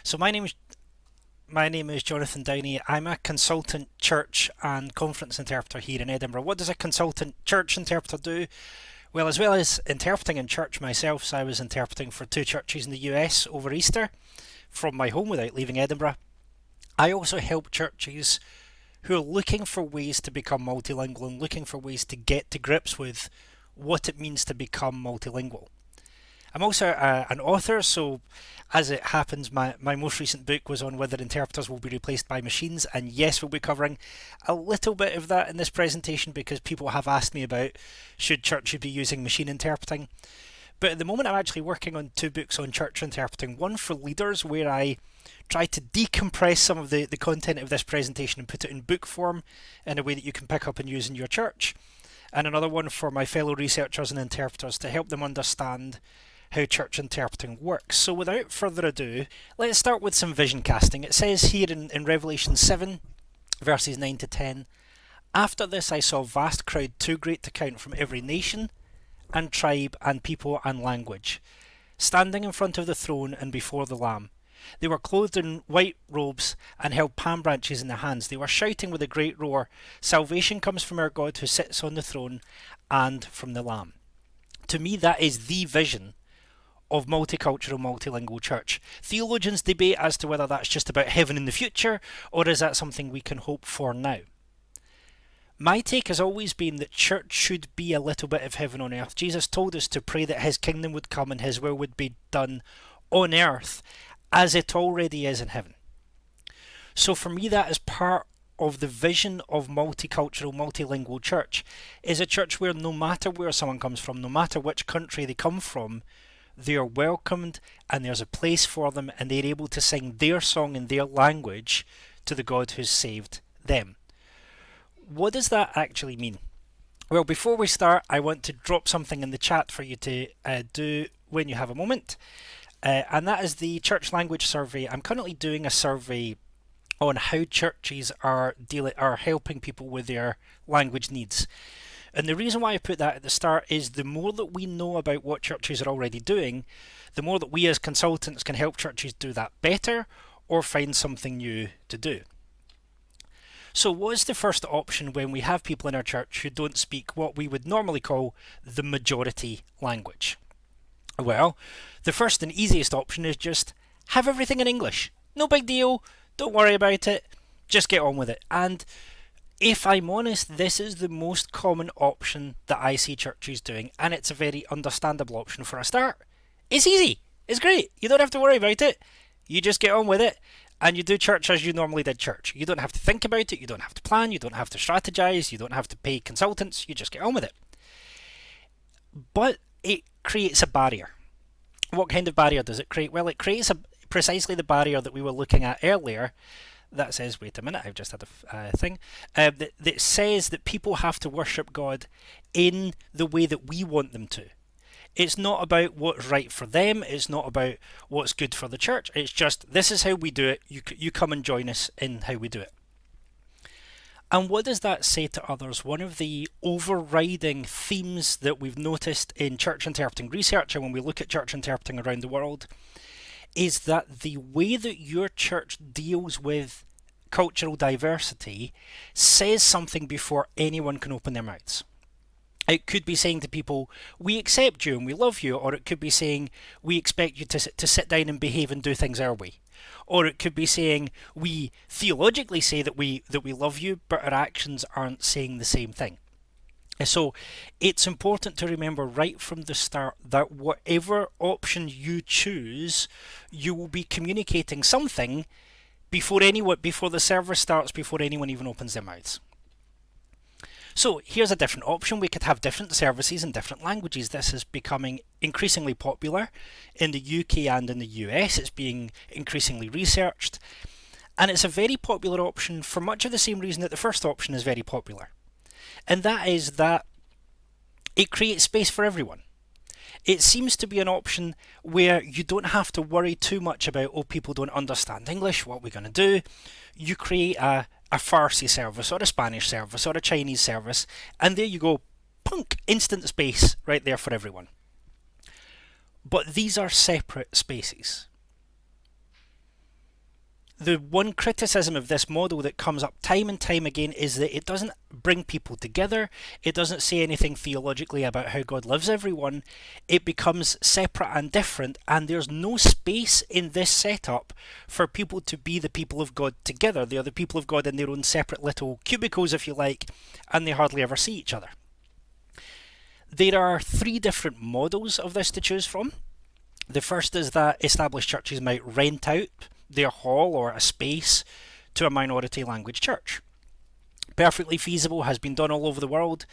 So my name is Jonathan Downie. I'm a consultant church and conference interpreter here in Edinburgh. What does a consultant church interpreter do? Well as interpreting in church myself, so I was interpreting for two churches in the US over Easter from my home without leaving Edinburgh. I also help churches who are looking for ways to become multilingual and looking for ways to get to grips with what it means to become multilingual. I'm also an author, so as it happens, my most recent book was on whether interpreters will be replaced by machines, and yes, we'll be covering a little bit of that in this presentation because people have asked me about should churches be using machine interpreting. But at the moment, I'm actually working on two books on church interpreting, one for leaders where I try to decompress some of the content of this presentation and put it in book form in a way that you can pick up and use in your church, and another one for my fellow researchers and interpreters to help them understand how church interpreting works. So without further ado, let's start with some vision casting. It says here in Revelation 7, verses 9 to 10, "After this I saw a vast crowd too great to count from every nation and tribe and people and language, standing in front of the throne and before the Lamb. They were clothed in white robes and held palm branches in their hands. They were shouting with a great roar, 'Salvation comes from our God who sits on the throne and from the Lamb.'" To me, that is the vision of multicultural, multilingual church. Theologians debate as to whether that's just about heaven in the future or is that something we can hope for now. My take has always been that church should be a little bit of heaven on earth. Jesus told us to pray that his kingdom would come and his will would be done on earth as it already is in heaven. So for me, that is part of the vision of multicultural, multilingual church, is a church where no matter where someone comes from, no matter which country they come from, they are welcomed and there's a place for them and they're able to sing their song in their language to the God who's saved them. What does that actually mean? Well, before we start, I want to drop something in the chat for you to do when you have a moment, and that is the church language survey. I'm currently doing a survey on how churches are helping people with their language needs. And the reason why I put that at the start is the more that we know about what churches are already doing, the more that we as consultants can help churches do that better or find something new to do. So what's the first option when we have people in our church who don't speak what we would normally call the majority language? Well, the first and easiest option is just have everything in English. No big deal, don't worry about it, just get on with it. And if I'm honest, this is the most common option that I see churches doing, and it's a very understandable option for a start. It's easy, it's great, you don't have to worry about it, you just get on with it, and you do church as you normally did church. You don't have to think about it, you don't have to plan, you don't have to strategize, you don't have to pay consultants, you just get on with it. But it creates a barrier. What kind of barrier does it create? Well, it creates precisely the barrier that we were looking at earlier. That says, wait a minute, I've just had a thing, that says that people have to worship God in the way that we want them to. It's not about what's right for them, it's not about what's good for the church, it's just, this is how we do it, you come and join us in how we do it. And what does that say to others? One of the overriding themes that we've noticed in church interpreting research and when we look at church interpreting around the world is that the way that your church deals with cultural diversity says something before anyone can open their mouths. It could be saying to people, we accept you and we love you, or it could be saying, we expect you to sit down and behave and do things our way. Or it could be saying, we theologically say that we love you, but our actions aren't saying the same thing. So it's important to remember right from the start that whatever option you choose, you will be communicating something before the service starts, before anyone even opens their mouths. So here's a different option. We could have different services in different languages. This is becoming increasingly popular in the UK and in the US. It's being increasingly researched. And it's a very popular option for much of the same reason that the first option is very popular. And that is that it creates space for everyone. It seems to be an option where you don't have to worry too much about, oh, people don't understand English, what are we going to do? You create a Farsi service or a Spanish service or a Chinese service, and there you go, punk, instant space right there for everyone. But these are separate spaces. The one criticism of this model that comes up time and time again is that it doesn't bring people together. It doesn't say anything theologically about how God loves everyone. It becomes separate and different, and there's no space in this setup for people to be the people of God together. They are the people of God in their own separate little cubicles, if you like, and they hardly ever see each other. There are three different models of this to choose from. The first is that established churches might rent out their hall or a space to a minority language church. Perfectly feasible, has been done all over the world,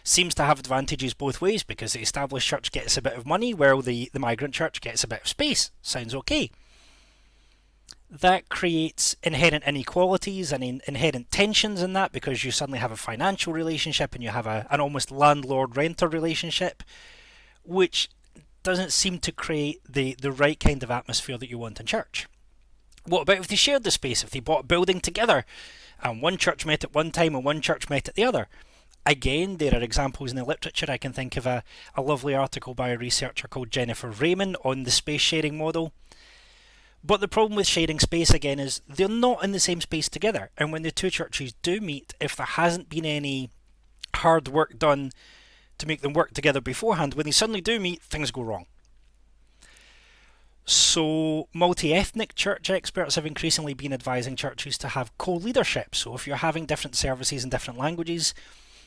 seems to have advantages both ways because the established church gets a bit of money while the migrant church gets a bit of space. Sounds okay. That creates inherent inequalities and inherent tensions in that, because you suddenly have a financial relationship and you have an almost landlord-renter relationship, which doesn't seem to create the right kind of atmosphere that you want in church. What about if they shared the space, if they bought a building together and one church met at one time and one church met at the other? Again, there are examples in the literature. I can think of a lovely article by a researcher called Jennifer Raymond on the space sharing model. But the problem with sharing space, again, is they're not in the same space together. And when the two churches do meet, if there hasn't been any hard work done to make them work together beforehand, when they suddenly do meet, things go wrong. So multi-ethnic church experts have increasingly been advising churches to have co-leadership. So if you're having different services in different languages,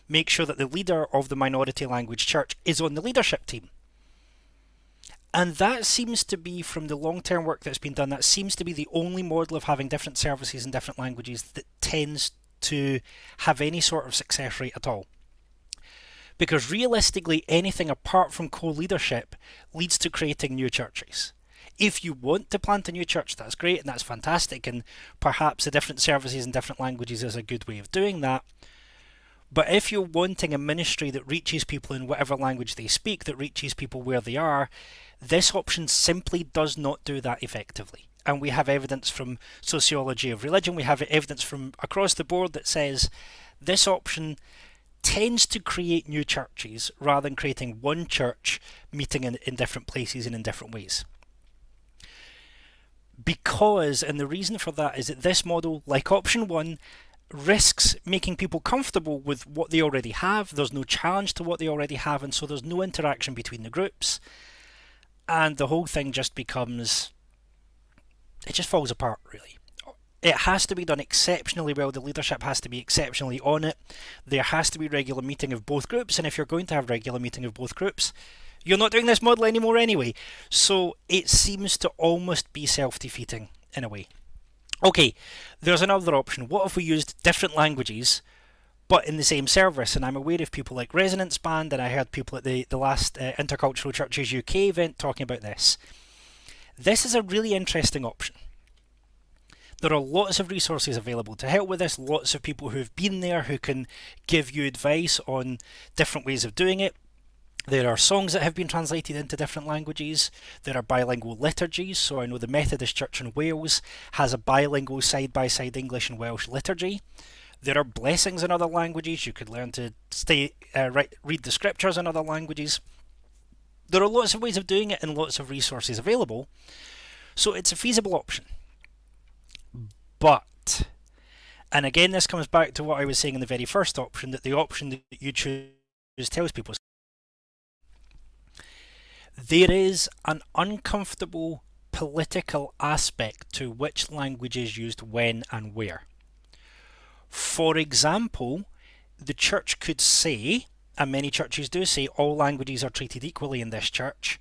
make sure that the leader of the minority language church is on the leadership team. And that seems to be, from the long-term work that's been done, that seems to be the only model of having different services in different languages that tends to have any sort of success rate at all. Because realistically, anything apart from co-leadership leads to creating new churches. If you want to plant a new church, that's great and that's fantastic, and perhaps the different services in different languages is a good way of doing that. But if you're wanting a ministry that reaches people in whatever language they speak, that reaches people where they are, this option simply does not do that effectively. And we have evidence from sociology of religion, we have evidence from across the board that says this option tends to create new churches rather than creating one church meeting in different places and in different ways. Because, and the reason for that is that this model, like option one, risks making people comfortable with what they already have. There's no challenge to what they already have, and so there's no interaction between the groups. And the whole thing just becomes, it just falls apart, really. It has to be done exceptionally well. The leadership has to be exceptionally on it. There has to be regular meeting of both groups, and if you're going to have regular meeting of both groups, you're not doing this model anymore anyway. So it seems to almost be self-defeating in a way. Okay, there's another option. What if we used different languages but in the same service? And I'm aware of people like Resonance Band, and I heard people at the last Intercultural Churches UK event talking about this. This is a really interesting option. There are lots of resources available to help with this, lots of people who've been there who can give you advice on different ways of doing it. There are songs that have been translated into different languages. There are bilingual liturgies. So I know the Methodist Church in Wales has a bilingual side-by-side English and Welsh liturgy. There are blessings in other languages. You could learn to read the scriptures in other languages. There are lots of ways of doing it and lots of resources available. So it's a feasible option. But, and again this comes back to what I was saying in the very first option, that the option that you choose tells people there is an uncomfortable political aspect to which language is used when and where. For example, the church could say, and many churches do say, all languages are treated equally in this church.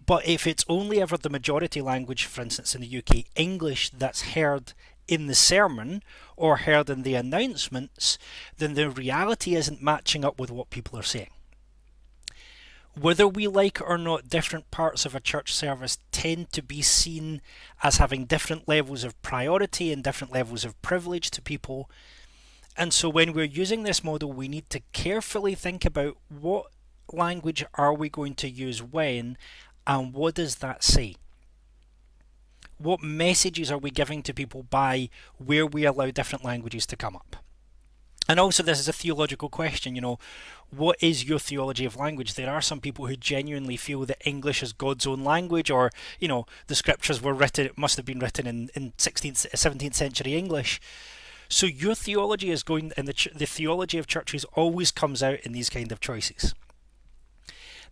But if it's only ever the majority language, for instance in the UK, English, that's heard in the sermon or heard in the announcements, then the reality isn't matching up with what people are saying. Whether we like it or not, different parts of a church service tend to be seen as having different levels of priority and different levels of privilege to people. And so when we're using this model, we need to carefully think about what language are we going to use when, and what does that say? What messages are we giving to people by where we allow different languages to come up? And also, this is a theological question, what is your theology of language? There are some people who genuinely feel that English is God's own language, or, the scriptures were written, it must have been written in 16th, 17th century English. So your theology is going, and the theology of churches always comes out in these kind of choices.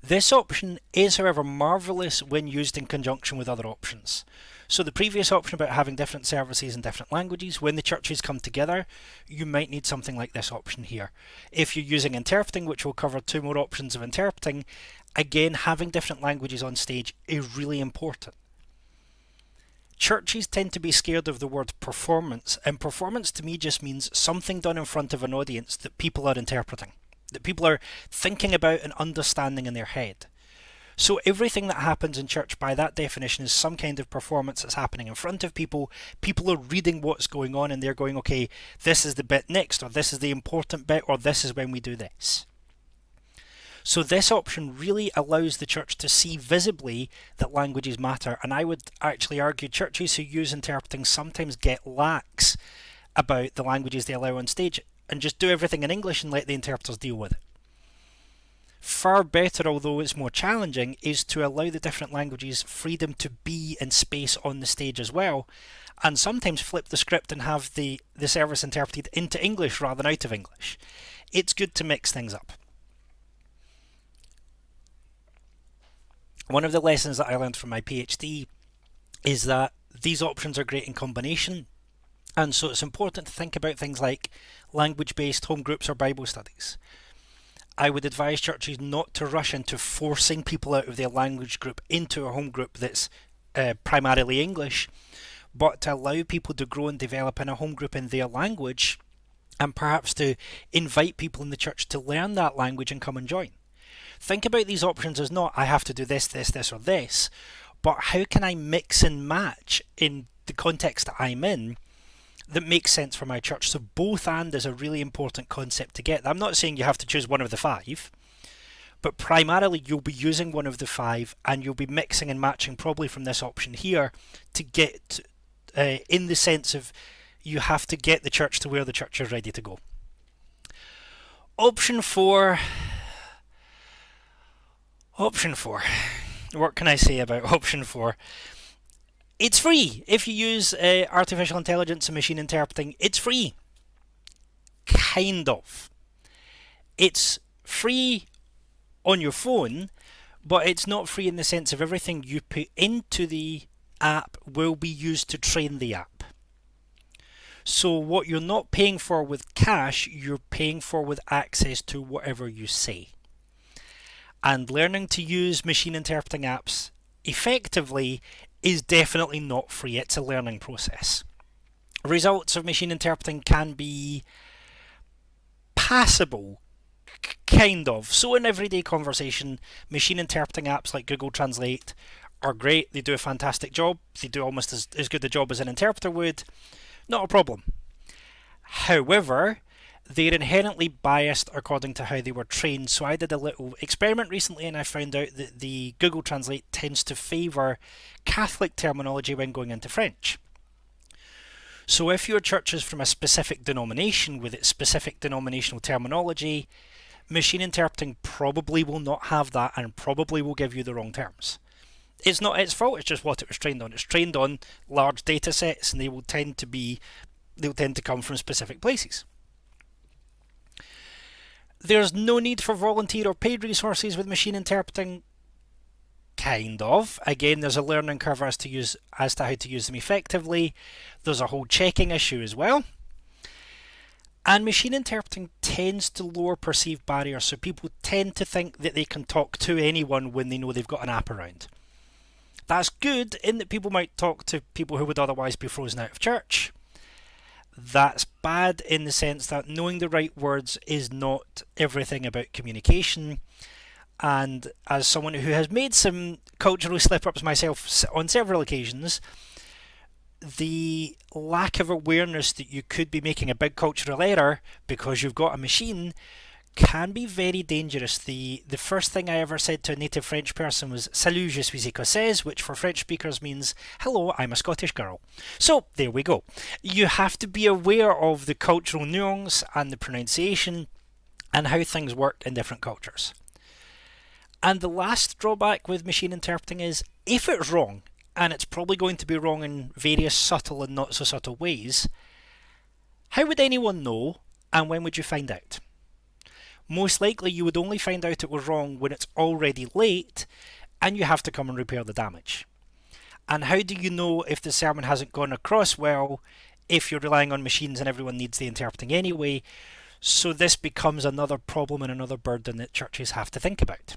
This option is, however, marvellous when used in conjunction with other options. So the previous option about having different services in different languages, when the churches come together, you might need something like this option here. If you're using interpreting, which will cover 2 more options of interpreting, again, having different languages on stage is really important. Churches tend to be scared of the word performance, and performance to me just means something done in front of an audience that people are interpreting, that people are thinking about and understanding in their head. So everything that happens in church by that definition is some kind of performance that's happening in front of people. People are reading what's going on and they're going, okay, this is the bit next, or this is the important bit, or this is when we do this. So this option really allows the church to see visibly that languages matter, and I would actually argue churches who use interpreting sometimes get lax about the languages they allow on stage and just do everything in English and let the interpreters deal with it. Far better, although it's more challenging, is to allow the different languages freedom to be in space on the stage as well, and sometimes flip the script and have the service interpreted into English rather than out of English. It's good to mix things up. One of the lessons that I learned from my PhD is that these options are great in combination, and so it's important to think about things like language-based home groups or Bible studies. I would advise churches not to rush into forcing people out of their language group into a home group that's primarily English, but to allow people to grow and develop in a home group in their language, and perhaps to invite people in the church to learn that language and come and join. Think about these options as not, I have to do this, this, or this, but how can I mix and match in the context that I'm in that makes sense for my church? So both and is a really important concept to get. I'm not saying you have to choose one of the 5, but primarily you'll be using one of the 5 and you'll be mixing and matching probably from this option here to get in the sense of you have to get the church to where the church is ready to go. Option 4. What can I say about option 4? It's free. If you use artificial intelligence and machine interpreting, it's free. Kind of. It's free on your phone, but it's not free in the sense of everything you put into the app will be used to train the app. So what you're not paying for with cash, you're paying for with access to whatever you say. And learning to use machine interpreting apps effectively is definitely not free. It's a learning process. Results of machine interpreting can be passable, kind of. So in everyday conversation, machine interpreting apps like Google Translate are great. They do a fantastic job. They do almost as good a job as an interpreter would. Not a problem. However, they're inherently biased according to how they were trained. So I did a little experiment recently and I found out that the Google Translate tends to favour Catholic terminology when going into French. So if your church is from a specific denomination with its specific denominational terminology, machine interpreting probably will not have that and probably will give you the wrong terms. It's not its fault, it's just what it was trained on. It's trained on large data sets and they'll tend to come from specific places. There's no need for volunteer or paid resources with machine interpreting. Kind of. Again, there's a learning curve as to how to use them effectively. There's a whole checking issue as well. And machine interpreting tends to lower perceived barriers, so people tend to think that they can talk to anyone when they know they've got an app around. That's good in that people might talk to people who would otherwise be frozen out of church. That's bad in the sense that knowing the right words is not everything about communication. And as someone who has made some cultural slip-ups myself on several occasions, the lack of awareness that you could be making a big cultural error because you've got a machine can be very dangerous. The first thing I ever said to a native French person was "Salut, je suis écossaise," which for French speakers means "Hello, I'm a Scottish girl." So there we go. You have to be aware of the cultural nuance and the pronunciation and how things work in different cultures. And the last drawback with machine interpreting is if it's wrong, and it's probably going to be wrong in various subtle and not so subtle ways, how would anyone know, and when would you find out? Most likely you would only find out it was wrong when it's already late and you have to come and repair the damage. And how do you know if the sermon hasn't gone across well if you're relying on machines and everyone needs the interpreting anyway? So this becomes another problem and another burden that churches have to think about.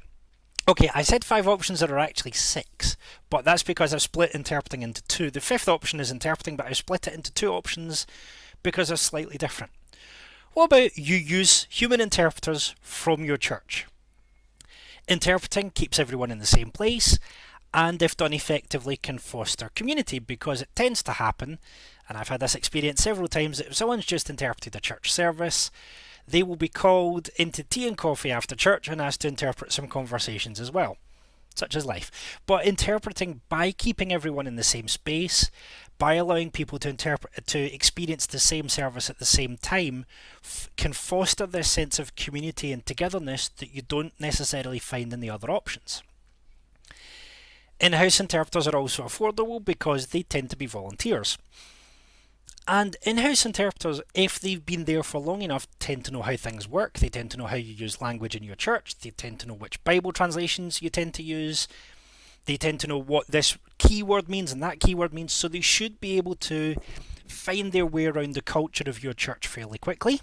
Okay, I said 5 options, there are actually 6, but that's because I've split interpreting into 2. The 5th option is interpreting, but I've split it into 2 options because they're slightly different. What about you use human interpreters from your church? Interpreting keeps everyone in the same place, and if done effectively can foster community, because it tends to happen, and I've had this experience several times, that if someone's just interpreted a church service, they will be called into tea and coffee after church and asked to interpret some conversations as well, such as life. But interpreting, by keeping everyone in the same space, by allowing people to experience the same service at the same time, can foster this sense of community and togetherness that you don't necessarily find in the other options. In-house interpreters are also affordable because they tend to be volunteers. And in-house interpreters, if they've been there for long enough, tend to know how things work. They tend to know how you use language in your church. They tend to know which Bible translations you tend to use. They tend to know what this keyword means and that keyword means, so they should be able to find their way around the culture of your church fairly quickly.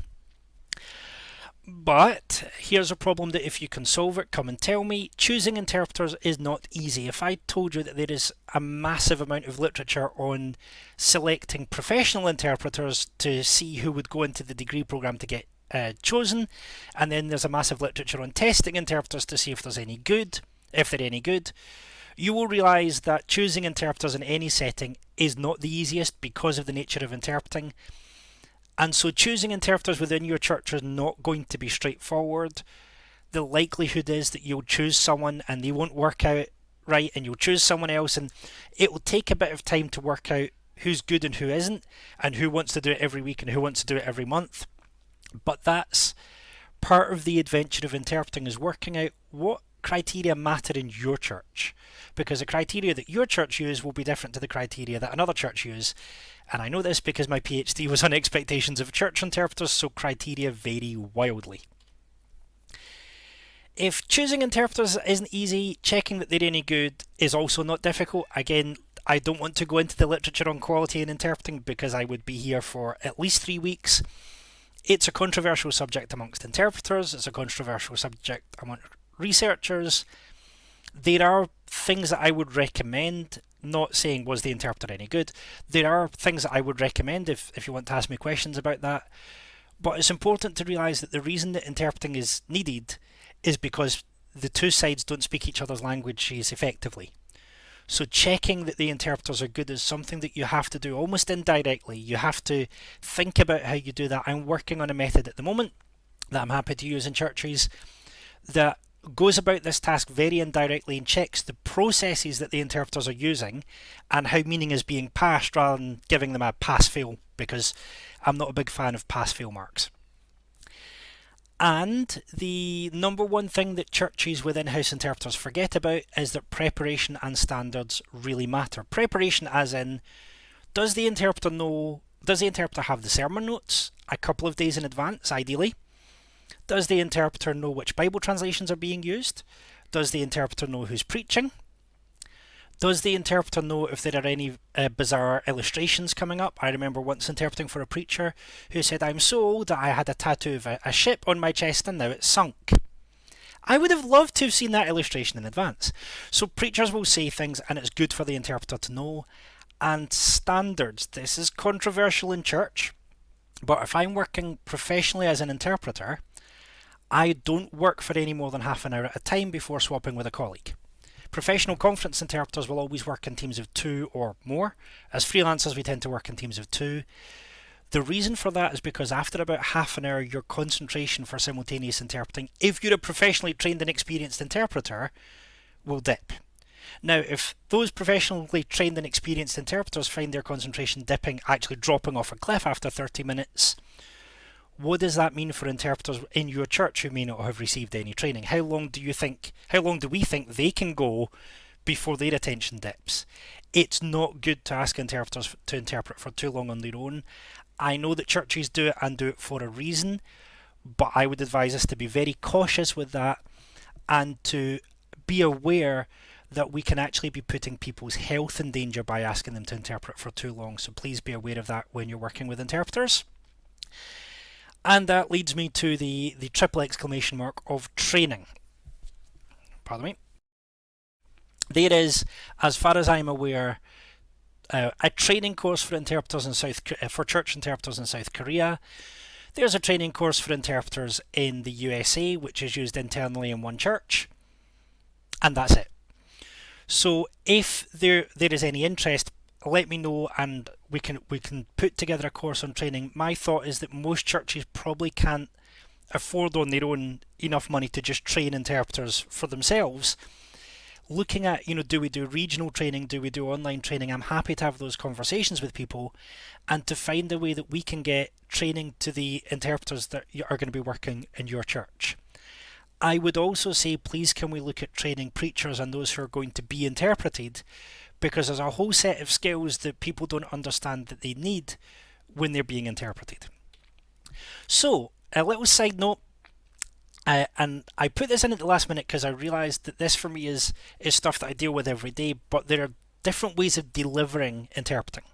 But here's a problem that if you can solve it, come and tell me. Choosing interpreters is not easy. If I told you that there is a massive amount of literature on selecting professional interpreters to see who would go into the degree programme to get chosen, and then there's a massive literature on testing interpreters to see if they're any good, you will realise that choosing interpreters in any setting is not the easiest because of the nature of interpreting. And so choosing interpreters within your church is not going to be straightforward. The likelihood is that you'll choose someone and they won't work out right, and you'll choose someone else, and it will take a bit of time to work out who's good and who isn't, and who wants to do it every week and who wants to do it every month. But that's part of the adventure of interpreting, is working out what criteria matter in your church, because the criteria that your church use will be different to the criteria that another church use. And I know this because my PhD was on expectations of church interpreters, so criteria vary wildly. If choosing interpreters isn't easy, checking that they're any good is also not difficult. Again, I don't want to go into the literature on quality in interpreting because I would be here for at least 3 weeks. It's a controversial subject amongst interpreters, it's a controversial subject among researchers. There are things that I would recommend, not saying was the interpreter any good. There are things that I would recommend if you want to ask me questions about that. But it's important to realise that the reason that interpreting is needed is because the two sides don't speak each other's languages effectively. So checking that the interpreters are good is something that you have to do almost indirectly. You have to think about how you do that. I'm working on a method at the moment that I'm happy to use in churches that goes about this task very indirectly and checks the processes that the interpreters are using and how meaning is being passed, rather than giving them a pass-fail, because I'm not a big fan of pass-fail marks. And the number one thing that churches with in-house interpreters forget about is that preparation and standards really matter. Preparation as in, does the interpreter have the sermon notes a couple of days in advance, ideally? Does the interpreter know which Bible translations are being used? Does the interpreter know who's preaching? Does the interpreter know if there are any bizarre illustrations coming up? I remember once interpreting for a preacher who said, "I'm so old that I had a tattoo of a ship on my chest and now it's sunk." I would have loved to have seen that illustration in advance. So preachers will say things and it's good for the interpreter to know. And standards. This is controversial in church, but if I'm working professionally as an interpreter, I don't work for any more than half an hour at a time before swapping with a colleague. Professional conference interpreters will always work in teams of 2 or more. As freelancers, we tend to work in teams of 2. The reason for that is because after about half an hour, your concentration for simultaneous interpreting, if you're a professionally trained and experienced interpreter, will dip. Now, if those professionally trained and experienced interpreters find their concentration dipping, actually dropping off a cliff after 30 minutes, what does that mean for interpreters in your church who may not have received any training? How long do we think they can go before their attention dips? It's not good to ask interpreters to interpret for too long on their own. I know that churches do it and do it for a reason, but I would advise us to be very cautious with that and to be aware that we can actually be putting people's health in danger by asking them to interpret for too long. So please be aware of that when you're working with interpreters. And that leads me to the triple exclamation mark of training. Pardon me. There is, as far as I'm aware, a training course for interpreters for church interpreters in South Korea. There's a training course for interpreters in the USA, which is used internally in one church, and that's it. So if there is any interest, let me know and we can put together a course on training. My thought is that most churches probably can't afford on their own enough money to just train interpreters for themselves. Looking at, do we do regional training? Do we do online training? I'm happy to have those conversations with people and to find a way that we can get training to the interpreters that are going to be working in your church. I would also say, please can we look at training preachers and those who are going to be interpreted, because there's a whole set of skills that people don't understand that they need when they're being interpreted. So, a little side note, and I put this in at the last minute because I realised that this for me is stuff that I deal with every day, but there are different ways of delivering interpreting.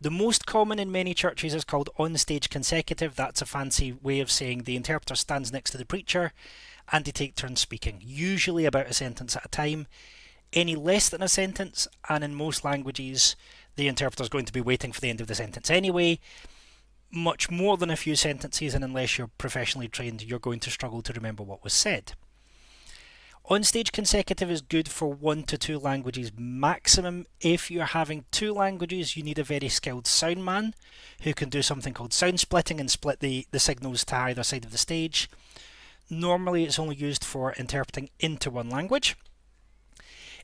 The most common in many churches is called on-stage consecutive. That's a fancy way of saying the interpreter stands next to the preacher and they take turns speaking, usually about a sentence at a time. Any less than a sentence, and in most languages, the interpreter is going to be waiting for the end of the sentence anyway. Much more than a few sentences, and unless you're professionally trained, you're going to struggle to remember what was said. On-stage consecutive is good for 1 to 2 languages maximum. If you're having 2 languages, you need a very skilled sound man who can do something called sound splitting and split the signals to either side of the stage. Normally, it's only used for interpreting into one language.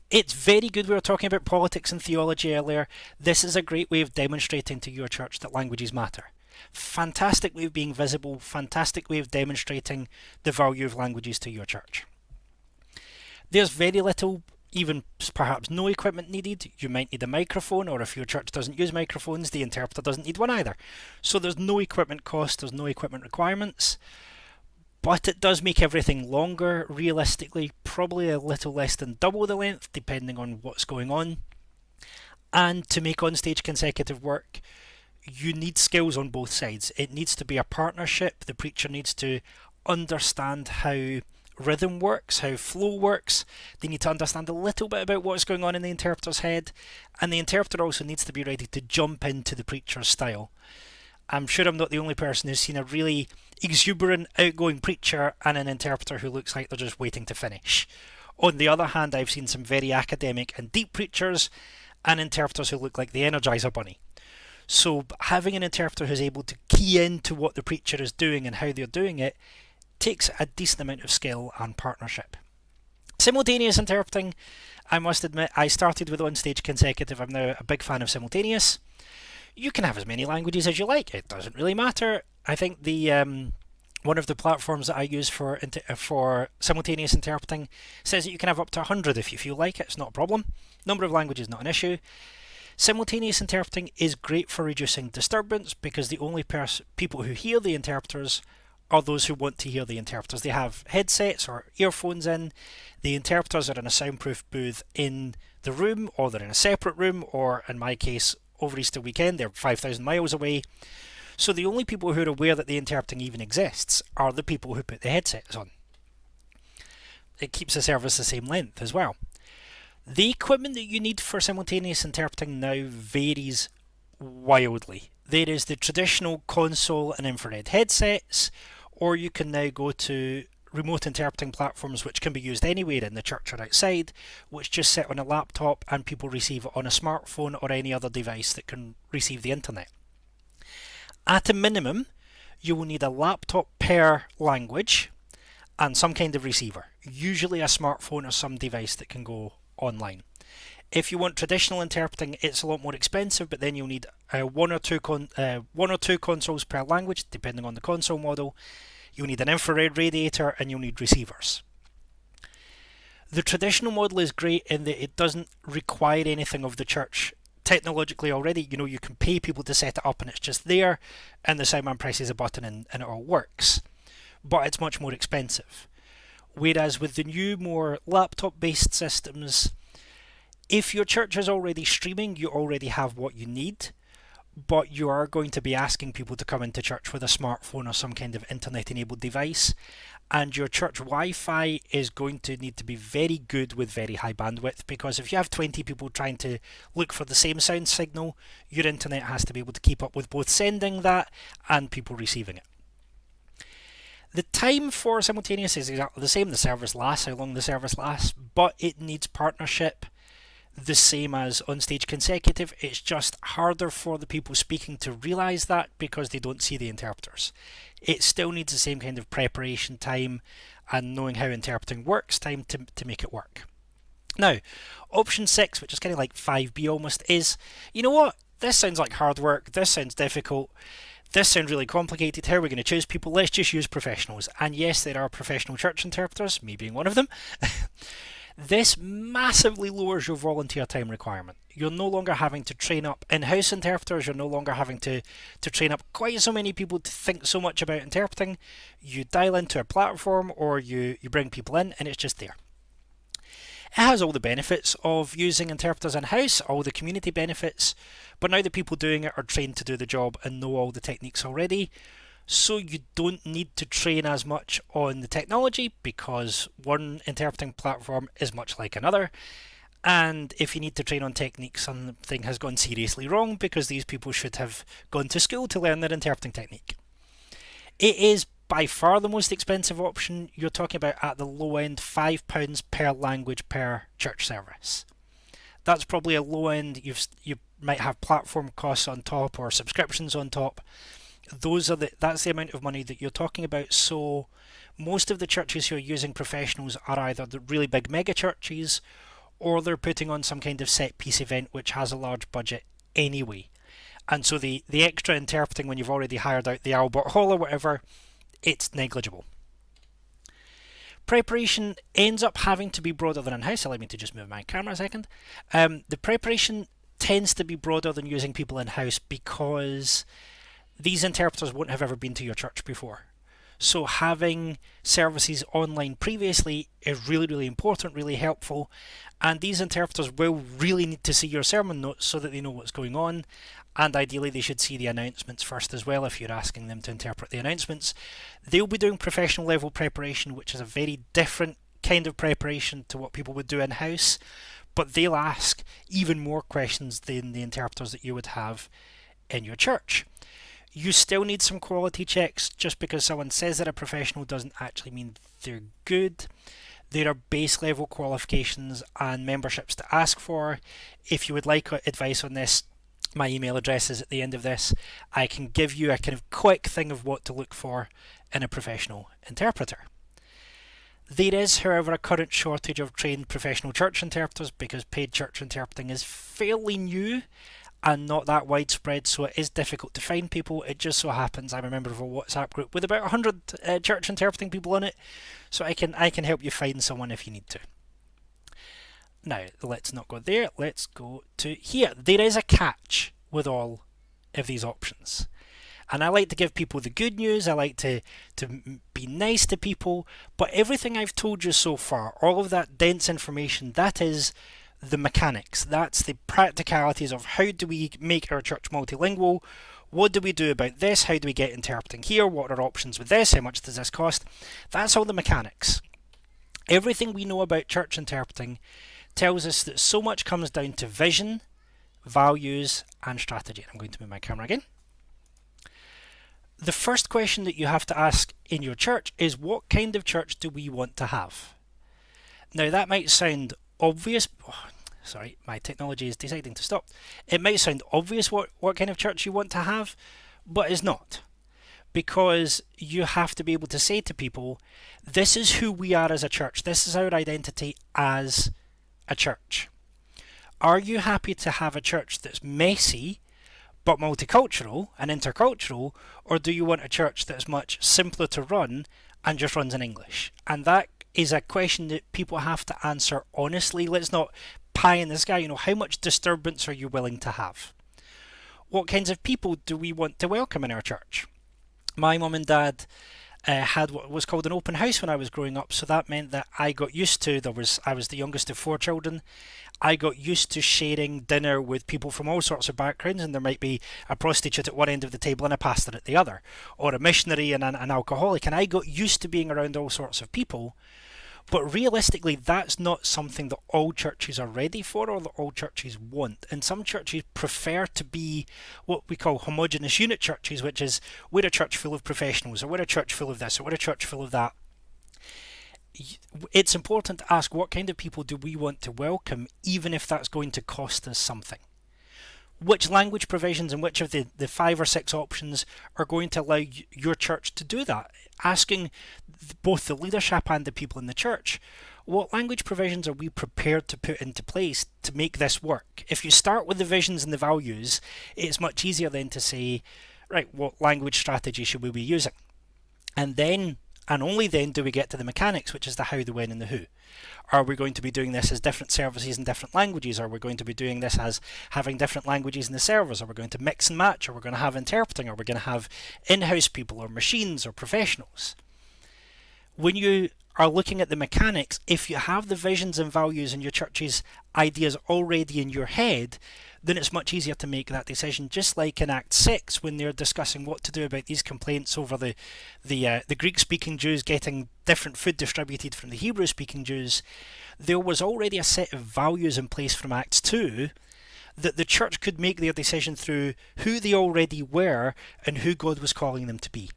It's very good. We were talking about politics and theology earlier. This is a great way of demonstrating to your church that languages matter. Fantastic way of being visible, fantastic way of demonstrating the value of languages to your church. There's very little, even perhaps no equipment needed. You might need a microphone, or if your church doesn't use microphones, the interpreter doesn't need one either. So there's no equipment cost, there's no equipment requirements. But it does make everything longer, realistically, probably a little less than double the length, depending on what's going on. And to make on-stage consecutive work, you need skills on both sides. It needs to be a partnership. The preacher needs to understand how rhythm works, how flow works. They need to understand a little bit about what's going on in the interpreter's head. And the interpreter also needs to be ready to jump into the preacher's style. I'm sure I'm not the only person who's seen a really exuberant, outgoing preacher and an interpreter who looks like they're just waiting to finish. On the other hand, I've seen some very academic and deep preachers and interpreters who look like the Energizer Bunny. So having an interpreter who's able to key into what the preacher is doing and how they're doing it takes a decent amount of skill and partnership. Simultaneous interpreting, I must admit, I started with on-stage consecutive. I'm now a big fan of simultaneous. You can have as many languages as you like. It doesn't really matter. I think the one of the platforms that I use for simultaneous interpreting says that you can have up to 100 if you feel like it. It's not a problem. Number of languages not an issue. Simultaneous interpreting is great for reducing disturbance because the only people who hear the interpreters are those who want to hear the interpreters. They have headsets or earphones in. The interpreters are in a soundproof booth in the room, or they're in a separate room, or in my case, over Easter weekend, they're 5,000 miles away. So the only people who are aware that the interpreting even exists are the people who put the headsets on. It keeps the service the same length as well. The equipment that you need for simultaneous interpreting now varies wildly. There is the traditional console and infrared headsets, or you can now go to remote interpreting platforms which can be used anywhere in the church or outside, which just sit on a laptop and people receive it on a smartphone or any other device that can receive the internet. At a minimum, you will need a laptop per language and some kind of receiver, usually a smartphone or some device that can go online. If you want traditional interpreting, it's a lot more expensive, but then you'll need one or two consoles per language, depending on the console model. You'll need an infrared radiator and you'll need receivers. The traditional model is great in that it doesn't require anything of the church technologically already. You can pay people to set it up and it's just there, and the soundman presses a button and it all works. But it's much more expensive. Whereas with the new, more laptop-based systems, if your church is already streaming, you already have what you need, but you are going to be asking people to come into church with a smartphone or some kind of internet-enabled device, and your church Wi-Fi is going to need to be very good with very high bandwidth, because if you have 20 people trying to look for the same sound signal, your internet has to be able to keep up with both sending that and people receiving it. The time for simultaneous is exactly the same. The service lasts how long the service lasts, but it needs partnership the same as on-stage consecutive. It's just harder for the people speaking to realise that because they don't see the interpreters. It still needs the same kind of preparation time and knowing how interpreting works time to make it work. Now, option 6, which is kind of like 5B almost, is, you know what, this sounds like hard work, this sounds difficult, this sounds really complicated, how are we going to choose people? Let's just use professionals. And yes, there are professional church interpreters, me being one of them. This massively lowers your volunteer time requirement. You're no longer having to train up in-house interpreters, you're no longer having to train up quite so many people to think so much about interpreting. You dial into a platform or you bring people in and it's just there. It has all the benefits of using interpreters in-house, all the community benefits, but now the people doing it are trained to do the job and know all the techniques already. So you don't need to train as much on the technology because one interpreting platform is much like another. And if you need to train on technique, something has gone seriously wrong because these people should have gone to school to learn their interpreting technique. It is by far the most expensive option. You're talking about at the low end £5 per language per church service. That's probably a low end. You might have platform costs on top or subscriptions on top. That's the amount of money that you're talking about. So most of the churches who are using professionals are either the really big mega churches or they're putting on some kind of set piece event which has a large budget anyway. And so the extra interpreting when you've already hired out the Albert Hall or whatever, it's negligible. Preparation ends up having to be broader than in-house. Allow me to just move my camera a second. The preparation tends to be broader than using people in-house because these interpreters won't have ever been to your church before. So having services online previously is really, really important, really helpful. And these interpreters will really need to see your sermon notes so that they know what's going on. And ideally they should see the announcements first as well if you're asking them to interpret the announcements. They'll be doing professional level preparation, which is a very different kind of preparation to what people would do in-house. But they'll ask even more questions than the interpreters that you would have in your church. You still need some quality checks. Just because someone says they're a professional doesn't actually mean they're good. There are base level qualifications and memberships to ask for. If you would like advice on this, my email address is at the end of this. I can give you a kind of quick thing of what to look for in a professional interpreter. There is, however, a current shortage of trained professional church interpreters because paid church interpreting is fairly new and not that widespread, so it is difficult to find people. It just so happens I'm a member of a WhatsApp group with about 100 church interpreting people on it, so I can help you find someone if you need to. Now, let's not go there, let's go to here. There is a catch with all of these options. And I like to give people the good news, I like to be nice to people, but everything I've told you so far, all of that dense information, that is the mechanics. That's the practicalities of how do we make our church multilingual, what do we do about this, how do we get interpreting here, what are our options with this, how much does this cost. That's all the mechanics. Everything we know about church interpreting tells us that so much comes down to vision, values and strategy. I'm going to move my camera again. The first question that you have to ask in your church is, what kind of church do we want to have? Now that might sound obvious. Sorry, my technology is deciding to stop. It might sound obvious what kind of church you want to have, but it's not. Because you have to be able to say to people, this is who we are as a church, this is our identity as a church. Are you happy to have a church that's messy but multicultural and intercultural, or do you want a church that's much simpler to run and just runs in English? And that is a question that people have to answer honestly. Let's not pie in the sky. How much disturbance are you willing to have? What kinds of people do we want to welcome in our church? My mum and dad had what was called an open house when I was growing up, so that meant that I got used to, I was the youngest of 4 children, I got used to sharing dinner with people from all sorts of backgrounds, and there might be a prostitute at one end of the table and a pastor at the other, or a missionary and an alcoholic, and I got used to being around all sorts of people. But realistically, that's not something that all churches are ready for or that all churches want. And some churches prefer to be what we call homogenous unit churches, which is we're a church full of professionals, or we're a church full of this, or we're a church full of that. It's important to ask, what kind of people do we want to welcome, even if that's going to cost us something? Which language provisions and which of the 5 or 6 options are going to allow your church to do that? Asking both the leadership and the people in the church, what language provisions are we prepared to put into place to make this work? If you start with the visions and the values, it's much easier then to say, right, what language strategy should we be using? And then, and only then, do we get to the mechanics, which is the how, the when, and the who. Are we going to be doing this as different services in different languages? Are we going to be doing this as having different languages in the servers? Are we going to mix and match? Are we going to have interpreting? Are we going to have in-house people or machines or professionals? When you are looking at the mechanics, if you have the visions and values and your church's ideas already in your head, then it's much easier to make that decision. Just like in Act 6, when they're discussing what to do about these complaints over the Greek-speaking Jews getting different food distributed from the Hebrew-speaking Jews, there was already a set of values in place from Acts 2 that the church could make their decision through who they already were and who God was calling them to be.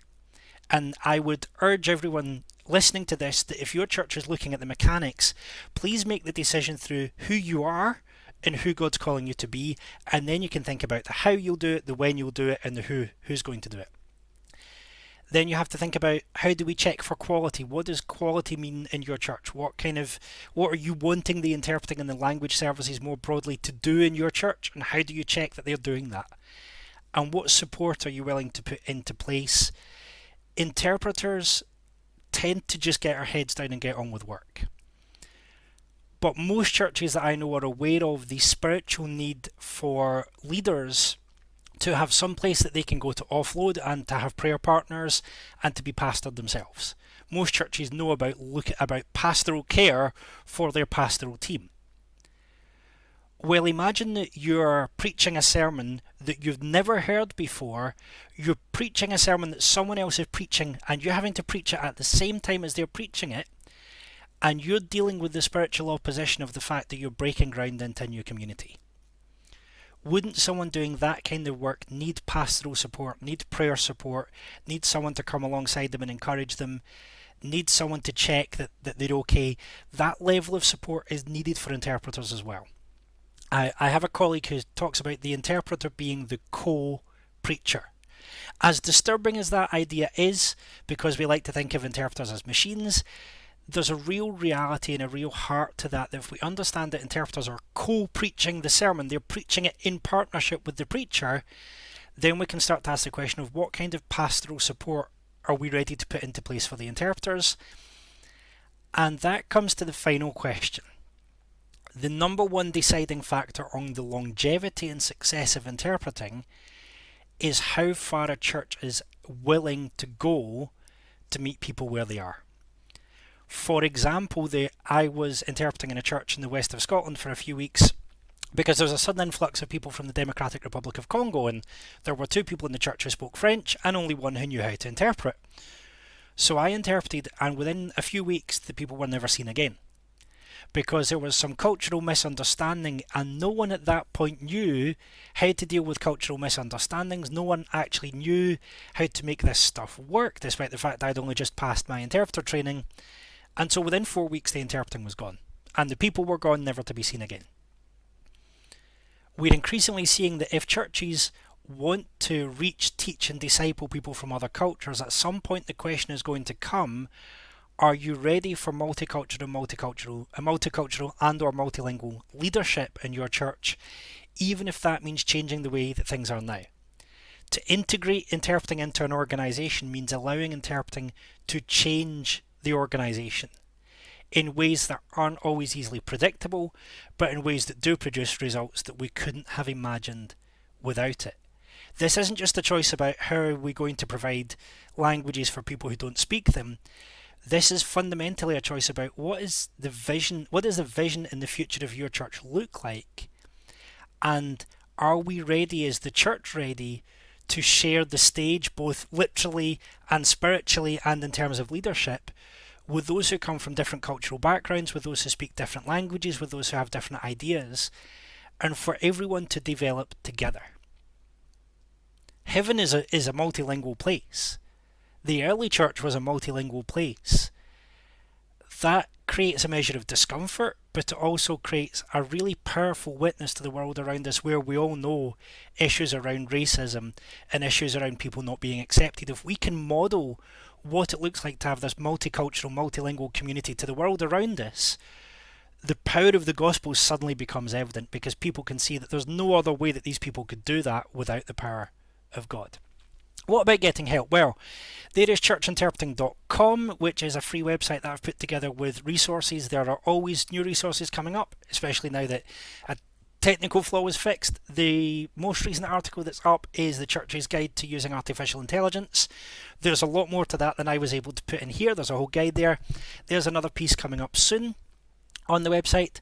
And I would urge everyone listening to this that if your church is looking at the mechanics, please make the decision through who you are and who God's calling you to be, and then you can think about the how you'll do it, the when you'll do it, and the who's going to do it. Then you have to think about, how do we check for quality? What does quality mean in your church? What are you wanting the interpreting and the language services more broadly to do in your church, and how do you check that they're doing that? And what support are you willing to put into place? Interpreters tend to just get our heads down and get on with work. But most churches that I know are aware of the spiritual need for leaders to have some place that they can go to offload and to have prayer partners and to be pastored themselves. Most churches know about pastoral care for their pastoral team. Well, imagine that you're preaching a sermon that you've never heard before. You're preaching a sermon that someone else is preaching, and you're having to preach it at the same time as they're preaching it, and you're dealing with the spiritual opposition of the fact that you're breaking ground into a new community. Wouldn't someone doing that kind of work need pastoral support, need prayer support, need someone to come alongside them and encourage them, need someone to check that they're okay? That level of support is needed for interpreters as well. I have a colleague who talks about the interpreter being the co-preacher. As disturbing as that idea is, because we like to think of interpreters as machines, there's a real reality and a real heart to that if we understand that interpreters are co-preaching the sermon, they're preaching it in partnership with the preacher, then we can start to ask the question of what kind of pastoral support are we ready to put into place for the interpreters? And that comes to the final question. The number one deciding factor on the longevity and success of interpreting is how far a church is willing to go to meet people where they are. For example, I was interpreting in a church in the west of Scotland for a few weeks because there was a sudden influx of people from the Democratic Republic of Congo, and there were 2 people in the church who spoke French and only one who knew how to interpret. So I interpreted, and within a few weeks the people were never seen again, because there was some cultural misunderstanding, and no one at that point knew how to deal with cultural misunderstandings. No one actually knew how to make this stuff work, despite the fact I'd only just passed my interpreter training. And so within 4 weeks the interpreting was gone, and the people were gone, never to be seen again. We're increasingly seeing that if churches want to reach, teach and disciple people from other cultures, at some point the question is going to come, are you ready for multicultural and or multilingual leadership in your church, even if that means changing the way that things are now? To integrate interpreting into an organisation means allowing interpreting to change the organisation in ways that aren't always easily predictable, but in ways that do produce results that we couldn't have imagined without it. This isn't just a choice about how are we going to provide languages for people who don't speak them. This is fundamentally a choice about what does the vision in the future of your church look like, and are we ready, is the church ready to share the stage both literally and spiritually and in terms of leadership with those who come from different cultural backgrounds, with those who speak different languages, with those who have different ideas, and for everyone to develop together. Heaven is a multilingual place. The early church was a multilingual place. That creates a measure of discomfort, but it also creates a really powerful witness to the world around us, where we all know issues around racism and issues around people not being accepted. If we can model what it looks like to have this multicultural, multilingual community to the world around us, the power of the gospel suddenly becomes evident, because people can see that there's no other way that these people could do that without the power of God. What about getting help? Well, there is churchinterpreting.com, which is a free website that I've put together with resources. There are always new resources coming up, especially now that a technical flaw was fixed. The most recent article that's up is the Church's Guide to Using Artificial Intelligence. There's a lot more to that than I was able to put in here. There's a whole guide there. There's another piece coming up soon on the website.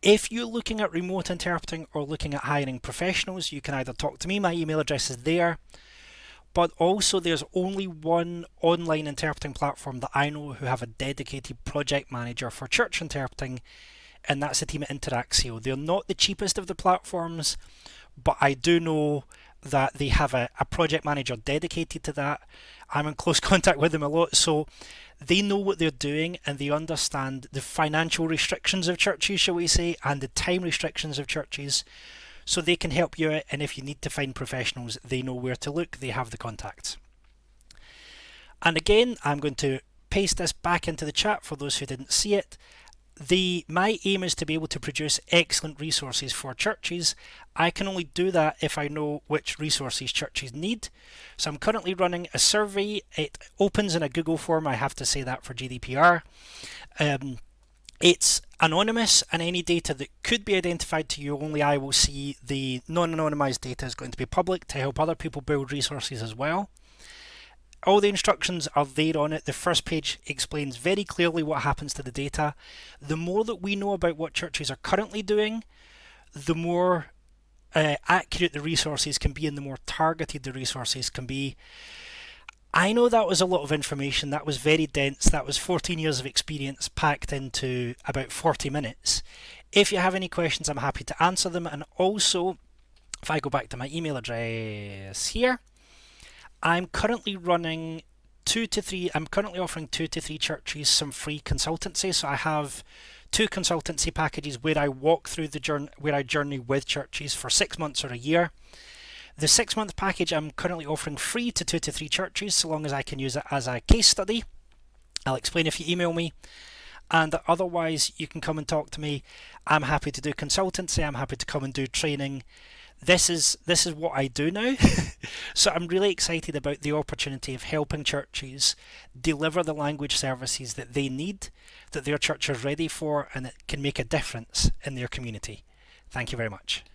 If you're looking at remote interpreting or looking at hiring professionals, you can either talk to me. My email address is there. But also there's only one online interpreting platform that I know who have a dedicated project manager for church interpreting, and that's the team at Interaxio. They're not the cheapest of the platforms, but I do know that they have a project manager dedicated to that. I'm in close contact with them a lot, so they know what they're doing and they understand the financial restrictions of churches, shall we say, and the time restrictions of churches. So they can help you out, and if you need to find professionals, they know where to look, they have the contacts. And again, I'm going to paste this back into the chat for those who didn't see it. My aim is to be able to produce excellent resources for churches. I can only do that if I know which resources churches need. So I'm currently running a survey. It opens in a Google form, I have to say that for GDPR. It's anonymous, and any data that could be identified to you, only I will see. The non-anonymized data is going to be public to help other people build resources as well. All the instructions are there on it. The first page explains very clearly what happens to the data. The more that we know about what churches are currently doing, the more accurate the resources can be and the more targeted the resources can be. I know that was a lot of information. That was very dense. That was 14 years of experience packed into about 40 minutes. If you have any questions, I'm happy to answer them. And also, if I go back to my email address here, I'm currently offering 2 to 3 churches some free consultancy. So I have 2 consultancy packages where I walk through the journey, where I journey with churches for 6 months or a year. The 6-month package I'm currently offering free to 2 to 3 churches, so long as I can use it as a case study. I'll explain if you email me. And otherwise, you can come and talk to me. I'm happy to do consultancy. I'm happy to come and do training. This is what I do now. So I'm really excited about the opportunity of helping churches deliver the language services that they need, that their church is ready for, and that can make a difference in their community. Thank you very much.